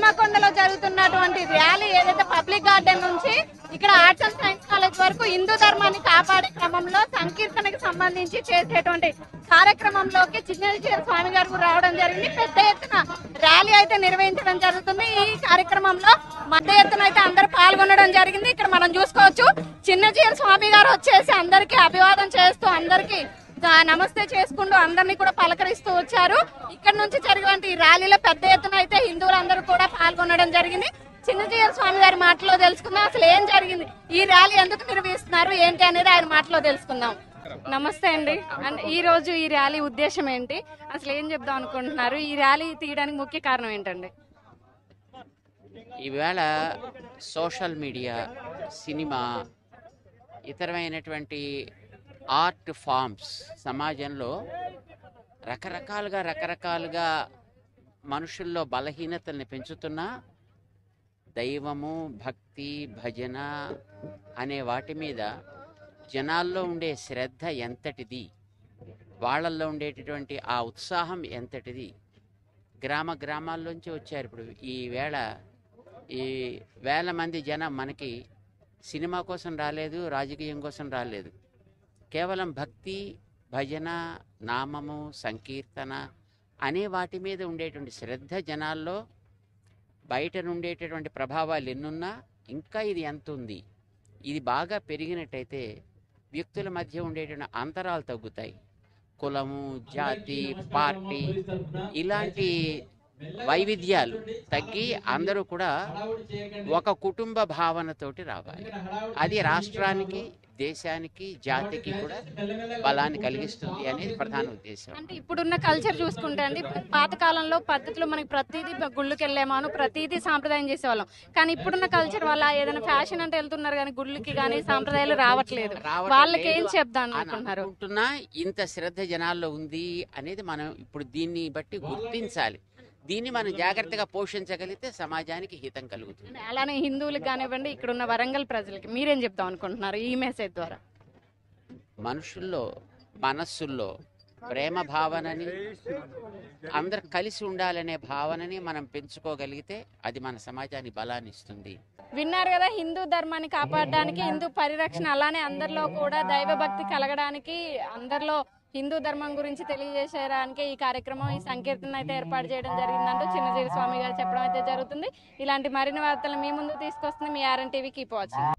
హన్మకొండలో జరుగుతున్నటువంటి ర్యాలీ ఏదైతే public garden నుంచి ఇక్కడ ఆర్ట్స్ అండ్ సైన్స్ కాలేజ్ వరకు హిందూ ధర్మాన్ని కాపాడే క్రమంలో సంకీర్తనకి సంబంధించి చేసేటువంటి కార్యక్రమంలోకి చిన్నజీర స్వామి గారు రావడం జరిగింది. పెద్ద ఎత్తున ర్యాలీ అయితే నిర్వహించడం జరుగుతుంది. ఈ కార్యక్రమంలో పెద్ద ఎత్తున అయితే అందరూ పాల్గొనడం జరిగింది. ఇక్కడ మనం చూసుకోవచ్చు చిన్నజీర స్వామి గారు వచ్చేసి అందరికీ అభివాదం చేస్తూ అందరికీ నమస్తే చేసుకుంటూ అందరినీ కూడా పలకరిస్తూ వచ్చారు. ఇక్కడ నుంచి జరిగినటువంటి ఈ ర్యాలీలో పెద్ద ఎత్తున అయితే హిందువులందరూ కూడా పాల్గొనడం జరిగింది. చిన్నజీర స్వామి గారి మాటలో తెలుసుకుందాం అసలు ఏం జరిగింది, ఈ ర్యాలీ ఎందుకు నిర్వహిస్తున్నారు ఏంటి అనేది ఆయన మాటలో తెలుసుకుందాం. నమస్తే అండి. ఈ రోజు ఈ ర్యాలీ ఉద్దేశం ఏంటి, అసలు ఏం చెప్దాం అనుకుంటున్నారు, ఈ ర్యాలీ తీయడానికి ముఖ్య కారణం ఏంటండి? ఈవేళ సోషల్ మీడియా, సినిమా, ఇతరమైనటువంటి ఆర్ట్ ఫామ్స్ సమాజంలో రకరకాలుగా మనుషుల్లో బలహీనతల్ని పెంచుతున్నా దైవము, భక్తి, భజన అనే వాటి మీద జనాల్లో ఉండే శ్రద్ధ ఎంతటిది, వాళ్ళల్లో ఉండేటటువంటి ఆ ఉత్సాహం ఎంతటిది. గ్రామాల్లోంచి వచ్చారు. ఇప్పుడు ఈ వేల మంది జనం మనకి సినిమా కోసం రాలేదు, రాజకీయం కోసం రాలేదు. కేవలం భక్తి, భజన, నామము, సంకీర్తన అనే వాటి మీద ఉండేటువంటి శ్రద్ధ జనాల్లో, బయట నుండేటటువంటి ప్రభావాలు ఎన్నున్నా ఇంకా ఇది ఎంత ఉంది, ఇది బాగా పెరిగినట్టయితే వ్యక్తుల మధ్య ఉండేటువంటి అంతరాలు తగ్గుతాయి. కులము, జాతి, పార్టీ ఇలాంటి వైవిధ్యాలు తగ్గి అందరూ కూడా ఒక కుటుంబ భావనతోటి రావాలి. అది రాష్ట్రానికి, దేశానికి, జాతికి కూడా బలాన్ని కలిగిస్తుంది అనేది ప్రధాన ఉద్దేశం. అంటే ఇప్పుడున్న కల్చర్ చూసుకుంటే అండి, పాతకాలంలో పద్ధతులు మనకి ప్రతిదీ గుళ్ళకి వెళ్ళేమాను, ప్రతిదీ సాంప్రదాయం చేసేవాళ్ళం. కానీ ఇప్పుడున్న కల్చర్ వల్ల ఏదైనా ఫ్యాషన్ అంటే వెళ్తున్నారు కానీ గుళ్ళకి కానీ సాంప్రదాయాలు రావట్లేదు. వాళ్ళకి ఏం చెప్దాం అనుకుంటున్నారు? ఇంత శ్రద్ధ జనాల్లో ఉంది అనేది మనం ఇప్పుడు దీన్ని బట్టి గుర్తించాలి. దీన్ని మనం జాగ్రత్తగా పోషించగలిగితే సమాజానికి హితం కలుగుతుంది. అలానే హిందువులకు కానివ్వండి, ఇక్కడ ఉన్న వరంగల్ ప్రజలకి మీరేం చెప్దాం అనుకుంటున్నారు ఈ మెసేజ్ ద్వారా? మనుషుల్లో, మనస్సుల్లో ప్రేమ భావనని, అందరు కలిసి ఉండాలనే భావనని మనం పెంచుకోగలిగితే అది మన సమాజానికి బలాన్ని ఇస్తుంది. విన్నారు కదా, హిందూ ధర్మాన్ని కాపాడడానికి, హిందూ పరిరక్షణ, అలానే అందరిలో కూడా దైవభక్తి కలగడానికి, అందరిలో హిందూ ధర్మం గురించి తెలియజేసేయడానికి ఈ కార్యక్రమం, ఈ సంకీర్తన అయితే ఏర్పాటు చేయడం జరిగిందంటూ చిన్నజీర స్వామి గారు చెప్పడం అయితే జరుగుతుంది. ఇలాంటి మరిన్ని వార్తలు మీ ముందు తీసుకొస్తుంది మీ RN TV. Keep watching.